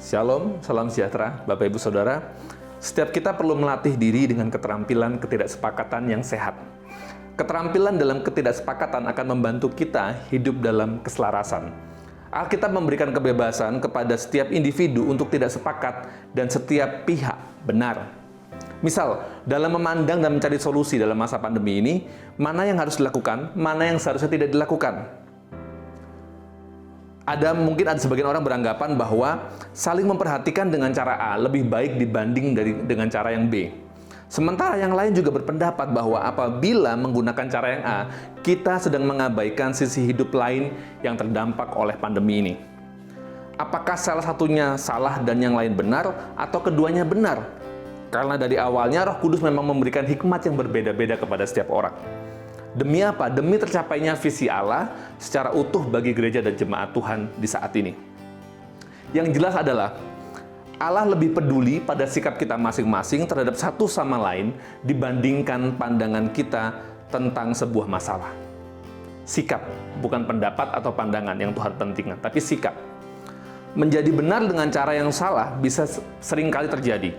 Shalom, salam sejahtera, Bapak Ibu Saudara. Setiap kita perlu melatih diri dengan keterampilan ketidaksepakatan yang sehat. Keterampilan dalam ketidaksepakatan akan membantu kita hidup dalam keselarasan. Alkitab memberikan kebebasan kepada setiap individu untuk tidak sepakat dan setiap pihak benar. Misal, dalam memandang dan mencari solusi dalam masa pandemi ini, mana yang harus dilakukan, mana yang seharusnya tidak dilakukan. Mungkin ada sebagian orang beranggapan bahwa saling memperhatikan dengan cara A lebih baik dibanding dengan cara yang B. Sementara yang lain juga berpendapat bahwa apabila menggunakan cara yang A, kita sedang mengabaikan sisi hidup lain yang terdampak oleh pandemi ini. Apakah salah satunya salah dan yang lain benar, atau keduanya benar? Karena dari awalnya Roh Kudus memang memberikan hikmat yang berbeda-beda kepada setiap orang. Demi apa? Demi tercapainya visi Allah secara utuh bagi gereja dan jemaat Tuhan di saat ini. Yang jelas adalah Allah lebih peduli pada sikap kita masing-masing terhadap satu sama lain dibandingkan pandangan kita tentang sebuah masalah. Sikap, bukan pendapat atau pandangan yang Tuhan pentingkan, tapi sikap. Menjadi benar dengan cara yang salah bisa seringkali terjadi.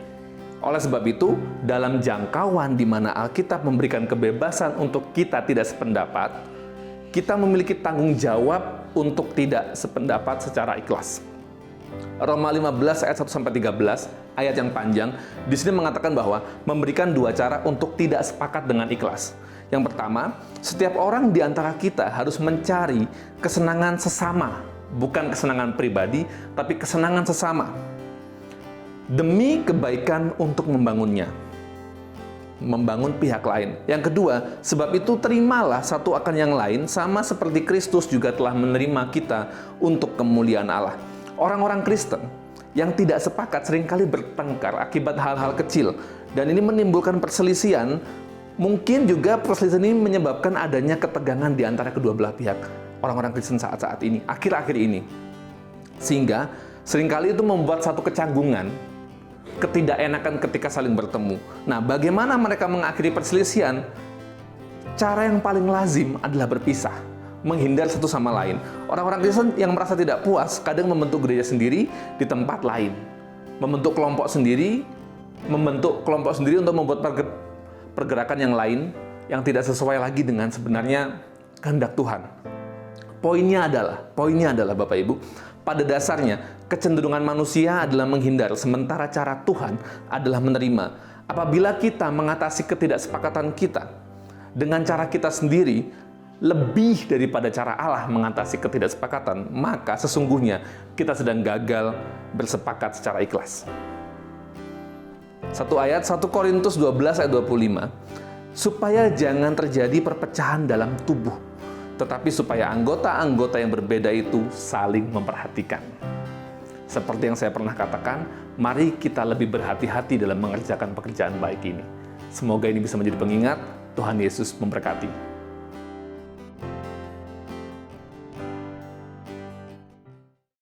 Oleh sebab itu, dalam jangkauan di mana Alkitab memberikan kebebasan untuk kita tidak sependapat, kita memiliki tanggung jawab untuk tidak sependapat secara ikhlas. Roma 15 ayat 1-13, ayat yang panjang, di sini mengatakan bahwa memberikan dua cara untuk tidak sepakat dengan ikhlas. Yang pertama, setiap orang di antara kita harus mencari kesenangan sesama, bukan kesenangan pribadi, tapi kesenangan sesama. Demi kebaikan untuk membangunnya, membangun pihak lain. Yang kedua, sebab itu terimalah satu akan yang lain, sama seperti Kristus juga telah menerima kita untuk kemuliaan Allah. Orang-orang Kristen yang tidak sepakat seringkali bertengkar akibat hal-hal kecil, dan ini menimbulkan perselisihan. Mungkin juga perselisihan ini menyebabkan adanya ketegangan di antara kedua belah pihak. Orang-orang Kristen saat-saat ini, akhir-akhir ini. Sehingga seringkali itu membuat satu kecanggungan, ketidakenakan ketika saling bertemu. Nah, bagaimana mereka mengakhiri perselisihan? Cara yang paling lazim adalah berpisah, menghindar satu sama lain. Orang-orang Kristen yang merasa tidak puas kadang membentuk gereja sendiri di tempat lain, membentuk kelompok sendiri untuk membuat pergerakan yang lain yang tidak sesuai lagi dengan sebenarnya kehendak Tuhan. Poinnya adalah Bapak Ibu, pada dasarnya, kecenderungan manusia adalah menghindar, sementara cara Tuhan adalah menerima. Apabila kita mengatasi ketidaksepakatan kita dengan cara kita sendiri, lebih daripada cara Allah mengatasi ketidaksepakatan, maka sesungguhnya kita sedang gagal bersepakat secara ikhlas. Satu ayat, 1 Korintus 12 ayat 25, supaya jangan terjadi perpecahan dalam tubuh, tetapi supaya anggota-anggota yang berbeda itu saling memperhatikan. Seperti yang saya pernah katakan, mari kita lebih berhati-hati dalam mengerjakan pekerjaan baik ini. Semoga ini bisa menjadi pengingat. Tuhan Yesus memberkati.